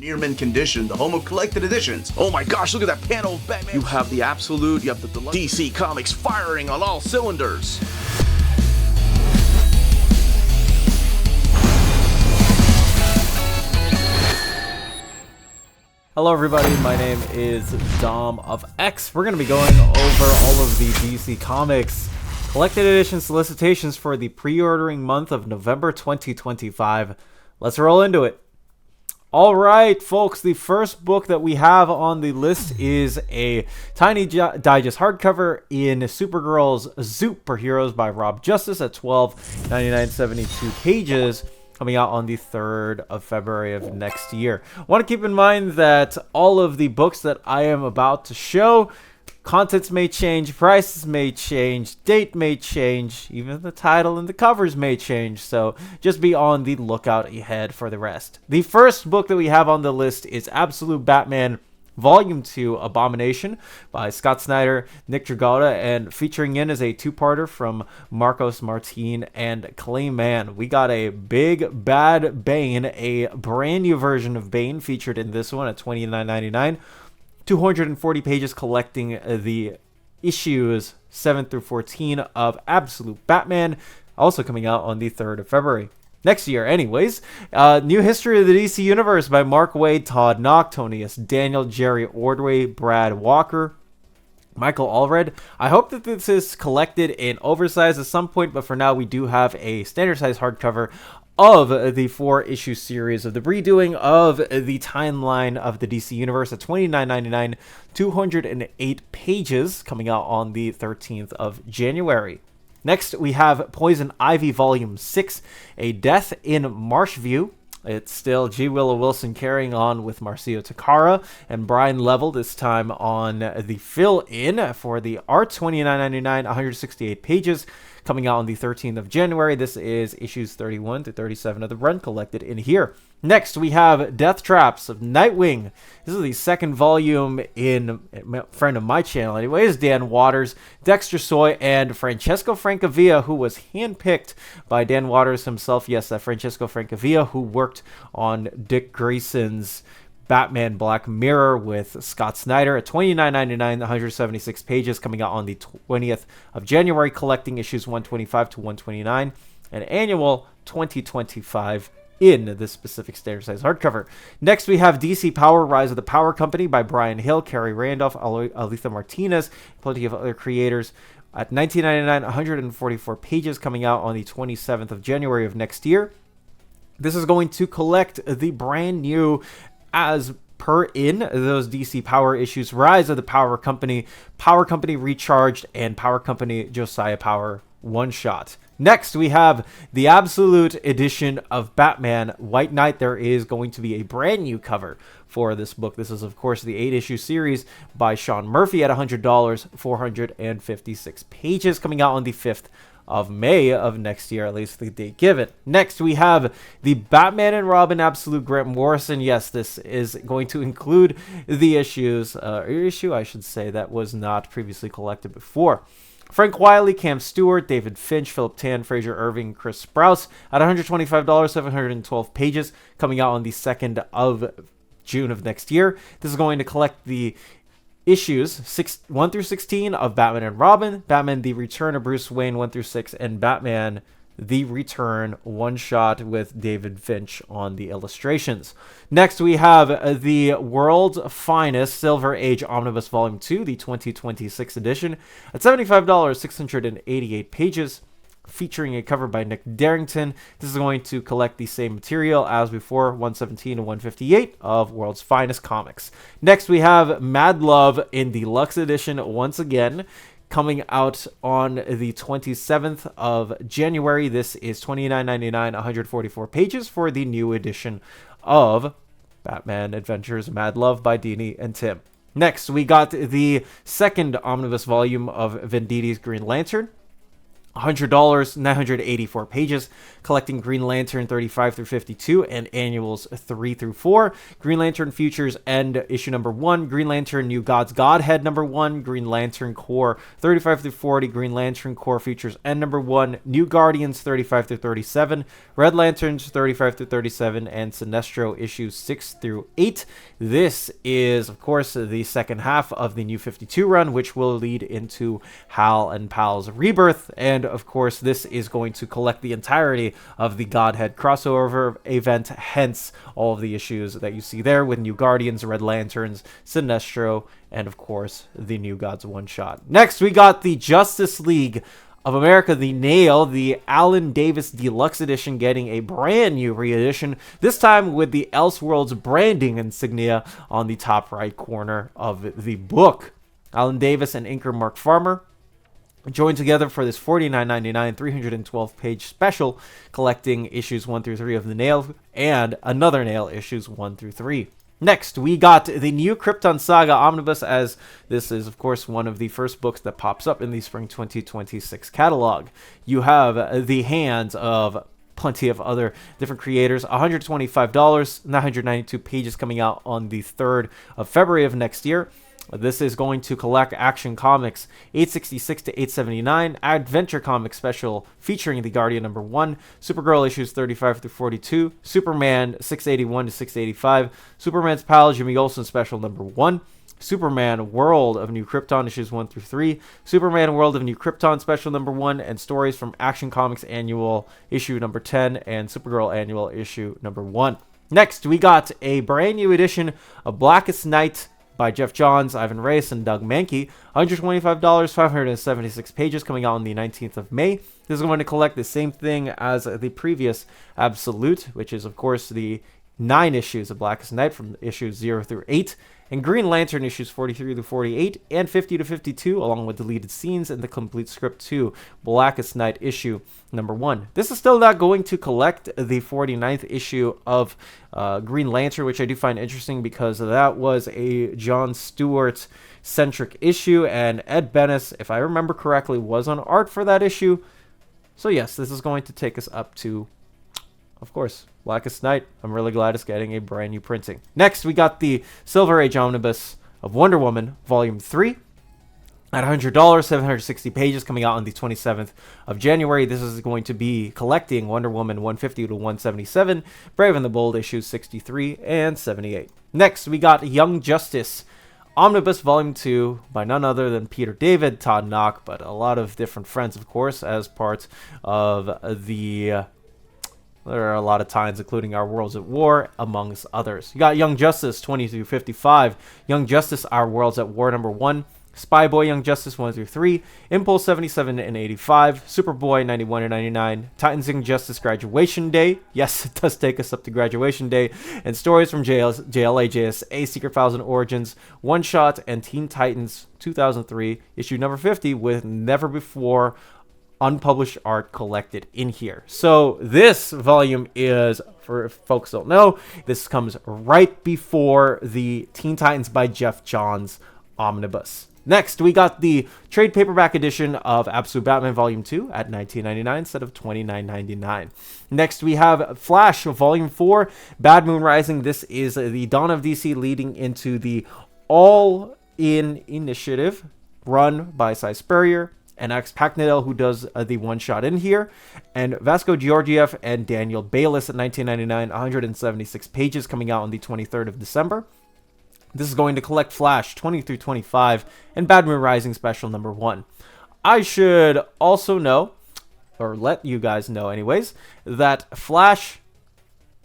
Near mint condition, the home of collected editions. Oh my gosh, look at that panel of Batman. You have the absolute, you have the deluxe. DC Comics firing on all cylinders. Hello everybody, my name is Dom of X. We're going to be going over all of the DC Comics collected edition solicitations for the pre-ordering month of November 2025. Let's roll into it. Alright folks, the first book that we have on the list is a Tiny Digest hardcover in Supergirl's Superheroes by Rob Justice at 12.99.72 pages, coming out on the 3rd of February of next year. I want to keep in mind that all of the books that I am about to show, contents may change, prices may change, date may change, even the title and the covers may change, so just be on the lookout ahead for the rest. The first book that we have on the list is Absolute Batman Volume 2 Abomination by Scott Snyder, Nick Dragotta, and featuring in as a two-parter from Marcos Martin and Clayman. We got a big bad Bane, a brand new version of Bane featured in this one at $29.99. 240 pages collecting the issues 7 through 14 of Absolute Batman, also coming out on the 3rd of February. Next year, anyways. New History of the DC Universe by Mark Waid, Todd Knock, Tony S. Daniel, Jerry Ordway, Brad Walker, Michael Allred. I hope that this is collected in oversized at some point, but for now we do have a standard size hardcover of the 4-issue series of the redoing of the timeline of the DC Universe at $29.99, 208 pages, coming out on the 13th of January. Next, we have Poison Ivy Volume 6, A Death in Marshview. It's still G. Willow Wilson carrying on with Marcio Takara and Brian Level, this time on the fill-in for the art, $29.99, 168 pages, coming out on the 13th of January. This is issues 31 to 37 of the run collected in here. Next, we have Death Traps of Nightwing. This is the second volume in a friend of my channel anyways, Dan Waters, Dexter Soy, and Francesco Francavilla, who was handpicked by Dan Waters himself. Yes, that Francesco Francavilla, who worked on Dick Grayson's Batman Black Mirror with Scott Snyder at $29.99, 176 pages, coming out on the 20th of January, collecting issues 125 to 129, and annual 2025 in this specific standard size hardcover. Next, we have DC Power Rise of the Power Company by Brian Hill, Kerry Randolph, Aletha Martinez, plenty of other creators at $19.99, 144 pages, coming out on the 27th of January of next year. This is going to collect the brand new, as per in those DC Power issues, Rise of the Power Company Recharged, and Power Company Josiah Power one-shot. Next, we have the Absolute edition of Batman White Knight. There is going to be a brand new cover for this book. This is, of course, the 8-issue series by Sean Murphy at $100, 456 pages, coming out on the 5th of May of next year, at least the date given. Next, we have the Batman and Robin Absolute Grant Morrison. Yes, this is going to include the issue, I should say, that was not previously collected before. Frank Wiley, Cam Stewart, David Finch, Philip Tan, Fraser Irving, Chris Sprouse at $125, 712 pages, coming out on the 2nd of June of next year. This is going to collect the issues 1 through 16 of Batman and Robin, Batman The Return of Bruce Wayne 1 through 6, and Batman The Return one-shot with David Finch on the illustrations. Next, we have the World's Finest Silver Age Omnibus Volume 2, the 2026 edition, at $75, 688 pages, featuring a cover by Nick Darrington. This is going to collect the same material as before, 117 to 158 of World's Finest Comics. Next, we have Mad Love in Deluxe Edition once again, coming out on the 27th of January. This is $29.99, 144 pages for the new edition of Batman Adventures Mad Love by Dini and Tim. Next, we got the second omnibus volume of Venditti's Green Lantern, $100, 984 pages, collecting Green Lantern 35 through 52 and annuals 3 through 4. Green Lantern Futures End issue number 1, Green Lantern New Gods Godhead number 1, Green Lantern Corps 35 through 40, Green Lantern Corps Futures End number 1, New Guardians 35 through 37, Red Lanterns 35 through 37, and Sinestro issues 6 through 8. This is, of course, the second half of the New 52 run, which will lead into Hal and Pal's Rebirth, and of course, this is going to collect the entirety of the Godhead crossover event, hence all of the issues that you see there with New Guardians, Red Lanterns, Sinestro, and of course, the New Gods one-shot. Next, we got the Justice League of America, the Nail, the Alan Davis Deluxe Edition, getting a brand new reedition, this time with the Elseworlds branding insignia on the top right corner of the book. Alan Davis and inker Mark Farmer joined together for this $49.99 312-page special, collecting issues 1 through 3 of the Nail and another Nail issues 1 through 3. Next, we got the new Krypton Saga Omnibus, as this is, of course, one of the first books that pops up in the Spring 2026 catalog. You have the hands of plenty of other different creators. $125, 992 pages, coming out on the 3rd of February of next year. This is going to collect Action Comics 866 to 879, Adventure Comics Special featuring the Guardian number 1, Supergirl issues 35 through 42, Superman 681 to 685, Superman's Pal Jimmy Olsen Special number 1, Superman World of New Krypton issues 1 through 3, Superman World of New Krypton Special number 1, and stories from Action Comics Annual issue number 10 and Supergirl Annual issue number 1. Next, we got a brand new edition of Blackest Night by Jeff Johns, Ivan Reis, and Doug Mankey. $125, 576 pages, coming out on the 19th of May. This is going to collect the same thing as the previous Absolute, which is, of course, the 9 issues of Blackest Night from issues 0 through 8, and Green Lantern issues 43 to 48 and 50 to 52, along with deleted scenes and the complete script to Blackest Night issue number 1. This is still not going to collect the 49th issue of Green Lantern, which I do find interesting because that was a John Stewart-centric issue, and Ed Benes, if I remember correctly, was on art for that issue. So yes, this is going to take us up to, of course, Blackest Night. I'm really glad it's getting a brand new printing. Next, we got the Silver Age Omnibus of Wonder Woman, Volume 3. At $100, 760 pages, coming out on the 27th of January. This is going to be collecting Wonder Woman 150 to 177, Brave and the Bold issues 63 and 78. Next, we got Young Justice Omnibus Volume 2 by none other than Peter David, Todd Knock, but a lot of different friends, of course, as part of the... there are a lot of ties, including Our Worlds at War, amongst others. You got Young Justice 20 through 55, Young Justice Our Worlds at War number 1, Spy Boy Young Justice 1 through 3, Impulse 77 and 85, Superboy 91 and 99, Titans Young Justice Graduation Day. Yes, it does take us up to Graduation Day. And stories from JLA, JSA, Secret Files and Origins, One Shot, and Teen Titans 2003, issue number 50, with never before unpublished art collected in here. So this volume is, for folks who don't know, this comes right before the Teen Titans by Jeff Johns Omnibus. Next, we got the trade paperback edition of Absolute Batman Volume 2 at $19.99 instead of $29.99. Next, we have Flash Volume 4, Bad Moon Rising. This is the Dawn of DC leading into the All-In Initiative run by Cy Spurrier and Alex Packnell, who does the one-shot in here, and Vasco Georgiev and Daniel Bayliss at $19.99, 176 pages, coming out on the 23rd of December. This is going to collect Flash 20 through 25 and Bad Moon Rising Special number 1. I should also know, or let you guys know anyways, that Flash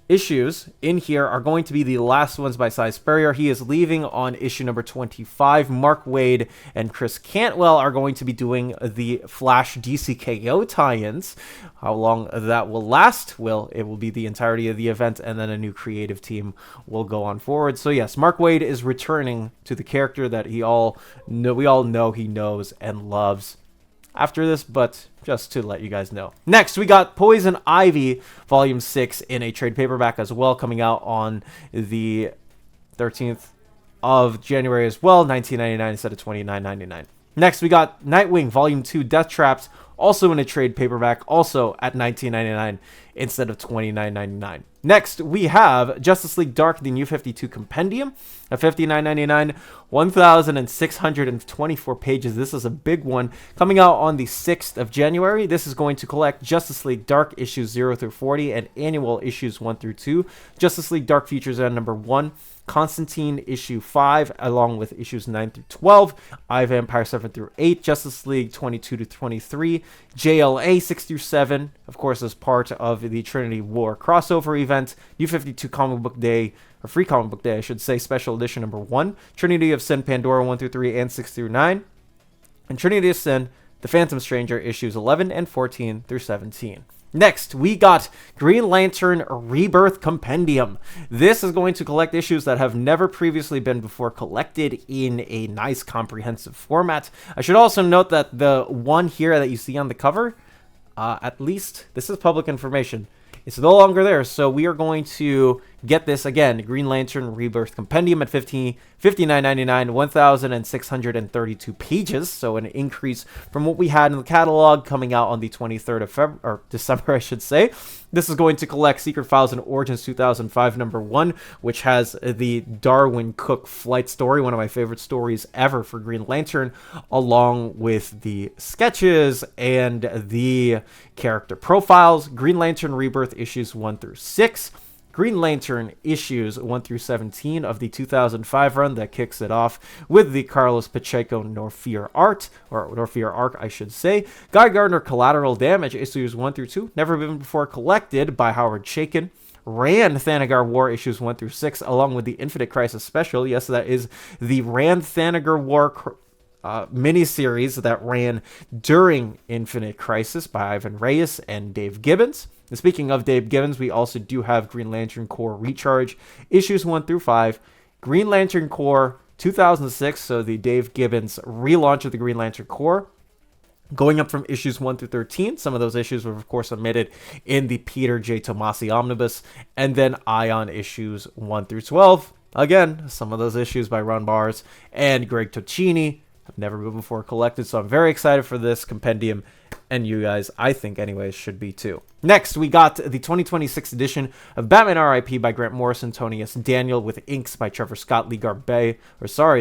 issues in here are going to be the last ones by Cy Spurrier. He is leaving on issue number 25. Mark Waid and Chris Cantwell are going to be doing the Flash DCKO tie-ins. How long that will last? Well, it will be the entirety of the event, and then a new creative team will go on forward. So yes, Mark Waid is returning to the character that we all know he knows and loves after this, but just to let you guys know. Next, we got Poison Ivy Volume 6 in a trade paperback as well, coming out on the 13th of January as well, $19.99 instead of $29.99. Next, we got Nightwing Volume 2 Death Traps also in a trade paperback, also at $19.99 instead of $29.99. Next, we have Justice League Dark, the New 52 Compendium at $59.99, 1,624 pages. This is a big one, coming out on the 6th of January. This is going to collect Justice League Dark issues 0 through 40 and annual issues 1 through 2. Justice League Dark features at number 1, Constantine issue 5, along with issues 9 through 12, I Vampire 7 through 8, Justice League 22 to 23, JLA 6 through 7, of course, as part of the Trinity War crossover event, New 52 Comic Book Day, or Free Comic Book Day, I should say, Special Edition number 1, Trinity of Sin Pandora 1 through 3 and 6 through 9, and Trinity of Sin, The Phantom Stranger issues 11 and 14 through 17. Next, we got Green Lantern Rebirth Compendium. This is going to collect issues that have never previously been before collected in a nice comprehensive format. I should also note that the one here that you see on the cover, at least this is public information, it's no longer there. So we are going to get this again, Green Lantern Rebirth Compendium at $59.99, 1,632 pages. So an increase from what we had in the catalog, coming out on the 23rd of December, I should say. This is going to collect Secret Files and Origins 2005 number 1, which has the Darwin Cook flight story, one of my favorite stories ever for Green Lantern, along with the sketches and the character profiles. Green Lantern Rebirth issues 1 through 6. Green Lantern issues 1 through 17 of the 2005 run that kicks it off with the Carlos Pacheco Norfear art, or Norfear arc, I should say. Guy Gardner Collateral Damage issues 1 through 2, never been before collected, by Howard Chaykin. Rand Thanagar War issues 1 through 6, along with the Infinite Crisis special. Yes, that is the Rand Thanagar War miniseries that ran during Infinite Crisis by Ivan Reyes and Dave Gibbons. And speaking of Dave Gibbons, we also do have Green Lantern Corps Recharge issues 1 through 5, Green Lantern Corps 2006, so the Dave Gibbons relaunch of the Green Lantern Corps, going up from issues 1 through 13. Some of those issues were, of course, omitted in the Peter J. Tomasi Omnibus, and then Ion issues 1 through 12. Again, some of those issues by Ron Barrs and Greg Tocchini have never been before collected, so I'm very excited for this compendium, and you guys, I think anyways, should be too. Next, we got the 2026 edition of Batman R.I.P. by Grant Morrison, Tony S. Daniel, with inks by Trevor Scott, Lee Garbey,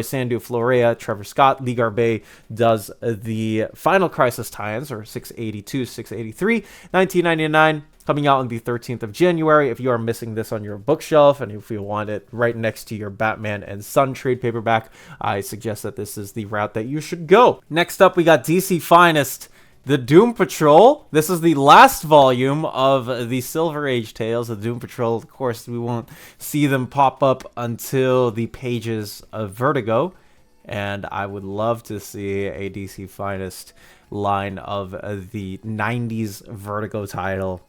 Sandu Florea, Trevor Scott. Lee Garbey does the Final Crisis tie-ins, or 682, 683, $19.99, coming out on the 13th of January. If you are missing this on your bookshelf, and if you want it right next to your Batman and Son trade paperback, I suggest that this is the route that you should go. Next up, we got DC Finest, The Doom Patrol. This is the last volume of the Silver Age tales of Doom Patrol. Of course, we won't see them pop up until the pages of Vertigo, and I would love to see a DC Finest line of the 90s Vertigo title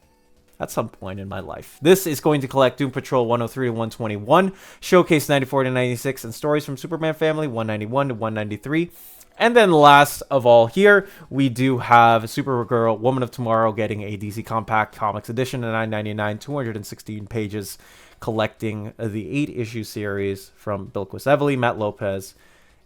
at some point in my life. This is going to collect Doom Patrol 103 to 121, Showcase 94 to 96, and Stories from Superman Family 191 to 193. And then last of all here, we do have Supergirl Woman of Tomorrow getting a DC Compact Comics edition at $9.99, 216 pages, collecting the 8-issue series from Bilquis Evely, Matt Lopez,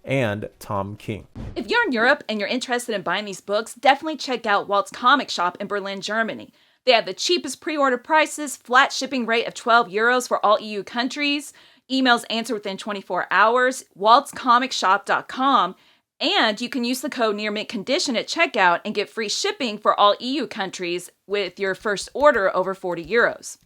and Tom King. If you're in Europe and you're interested in buying these books, definitely check out Walt's Comic Shop in Berlin, Germany. They have the cheapest pre-order prices, flat shipping rate of €12 for all EU countries, emails answered within 24 hours, waltscomicshop.com, and you can use the code nearmintcondition at checkout and get free shipping for all EU countries with your first order over €40.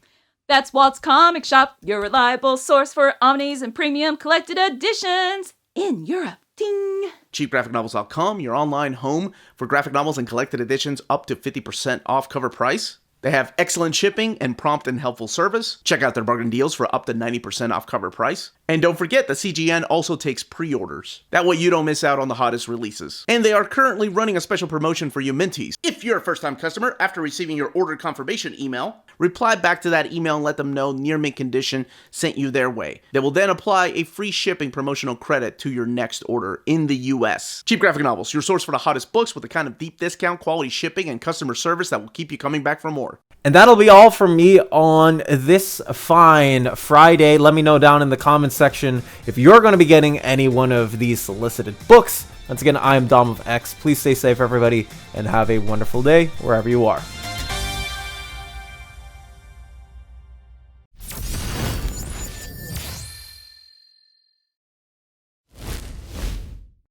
That's Walt's Comic Shop, your reliable source for omnis and premium collected editions in Europe. Ding! CheapGraphicNovels.com, your online home for graphic novels and collected editions up to 50% off cover price. They have excellent shipping and prompt and helpful service. Check out their bargain deals for up to 90% off cover price. And don't forget that CGN also takes pre-orders. That way you don't miss out on the hottest releases. And they are currently running a special promotion for you Minties. If you're a first-time customer, after receiving your order confirmation email, reply back to that email and let them know Near Mint Condition sent you their way. They will then apply a free shipping promotional credit to your next order in the US. Cheap Graphic Novels, your source for the hottest books with the kind of deep discount, quality shipping, and customer service that will keep you coming back for more. And that'll be all from me on this fine Friday. Let me know down in the comments section if you're going to be getting any one of these solicited books. Once again, I am Dom of X. Please stay safe, everybody, and have a wonderful day wherever you are.